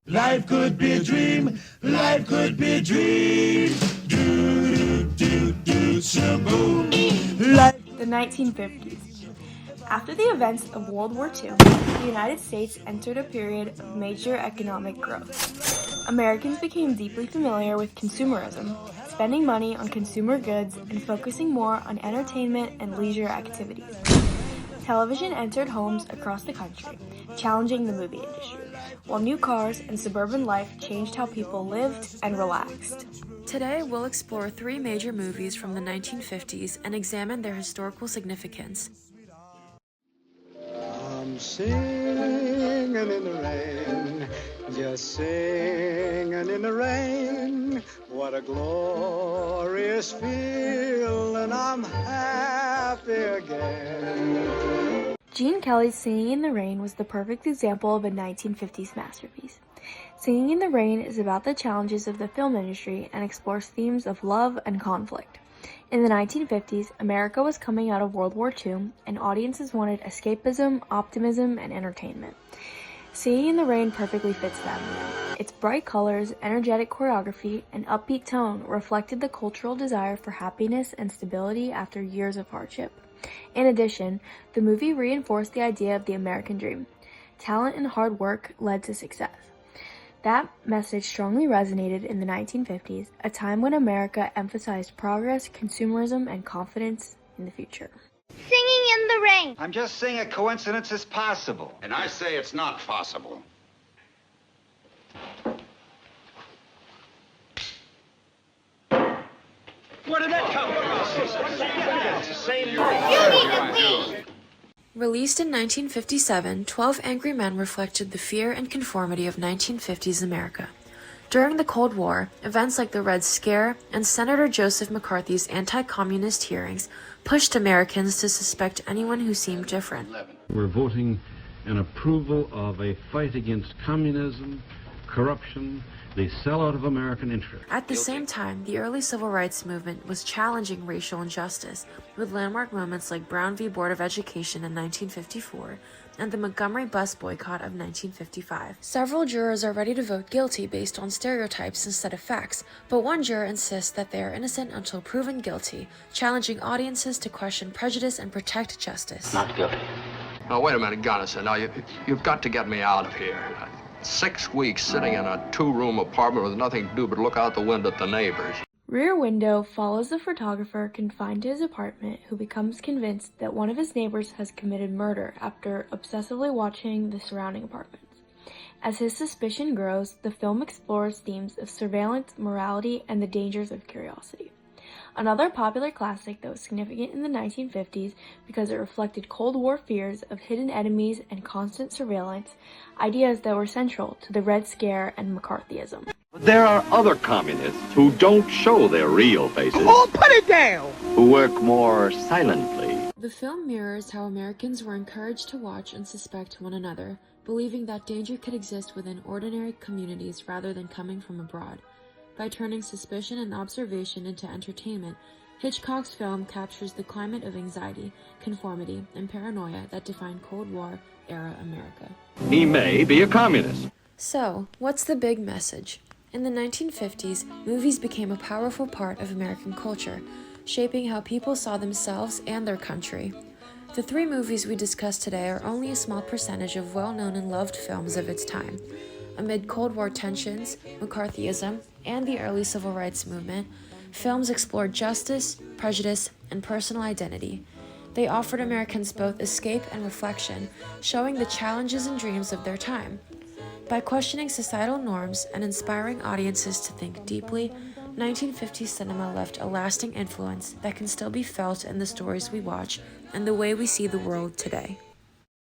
Life could be a dream. Life could be a dream. Do, do, do, do, shaboom. Life. The 1950s. After the events of World War II, the United States entered a period of major economic growth. Americans became deeply familiar with consumerism, spending money on consumer goods and focusing more on entertainment and leisure activities. Television entered homes across the country, challenging the movie industry, while new cars and suburban life changed how people lived and relaxed. Today, we'll explore 3 major movies from the 1950s and examine their historical significance. I'm singing in the rain, just singing in the rain. What a glorious feeling, I'm happy again. Gene Kelly's Singing in the Rain was the perfect example of a 1950s masterpiece. Singing in the Rain is about the challenges of the film industry and explores themes of love and conflict. In the 1950s, America was coming out of World War II, and audiences wanted escapism, optimism, and entertainment. Singing in the Rain perfectly fits that mood. Its bright colors, energetic choreography, and upbeat tone reflected the cultural desire for happiness and stability after years of hardship. In addition, the movie reinforced the idea of the American dream. Talent and hard work led to success. That message strongly resonated in the 1950s, a time when America emphasized progress, consumerism, and confidence in the future. Singing in the rain. I'm just saying a coincidence is possible. And I say it's not possible. Where did that come from? It's the same You need to pee. Released in 1957, 12 Angry Men reflected the fear and conformity of 1950s America. During the Cold War, events like the Red Scare and Senator Joseph McCarthy's anti-communist hearings pushed Americans to suspect anyone who seemed different. We're voting in approval of a fight against communism, corruption, the sellout of American interest. At the same time, the early civil rights movement was challenging racial injustice, with landmark moments like Brown v. Board of Education in 1954 and the Montgomery bus boycott of 1955. Several jurors are ready to vote guilty based on stereotypes instead of facts, but one juror insists that they are innocent until proven guilty, challenging audiences to question prejudice and protect justice. Not guilty. Now, wait a minute, Gunnison. Now, you've got to get me out of here. 6 weeks sitting in a 2-room apartment with nothing to do but look out the window at the neighbors. Rear Window follows the photographer confined to his apartment who becomes convinced that one of his neighbors has committed murder after obsessively watching the surrounding apartments. As his suspicion grows, the film explores themes of surveillance, morality, and the dangers of curiosity. Another popular classic that was significant in the 1950s because it reflected Cold War fears of hidden enemies and constant surveillance, ideas that were central to the Red Scare and McCarthyism. There are other communists who don't show their real faces. Oh, put it down! Who work more silently. The film mirrors how Americans were encouraged to watch and suspect one another, believing that danger could exist within ordinary communities rather than coming from abroad. By turning suspicion and observation into entertainment, Hitchcock's film captures the climate of anxiety, conformity, and paranoia that defined Cold War-era America. He may be a communist. So, what's the big message? In the 1950s, movies became a powerful part of American culture, shaping how people saw themselves and their country. The 3 movies we discussed today are only a small percentage of well-known and loved films of its time. Amid Cold War tensions, McCarthyism, and the early civil rights movement, films explored justice, prejudice, and personal identity. They offered Americans both escape and reflection, showing the challenges and dreams of their time. By questioning societal norms and inspiring audiences to think deeply, 1950s cinema left a lasting influence that can still be felt in the stories we watch and the way we see the world today.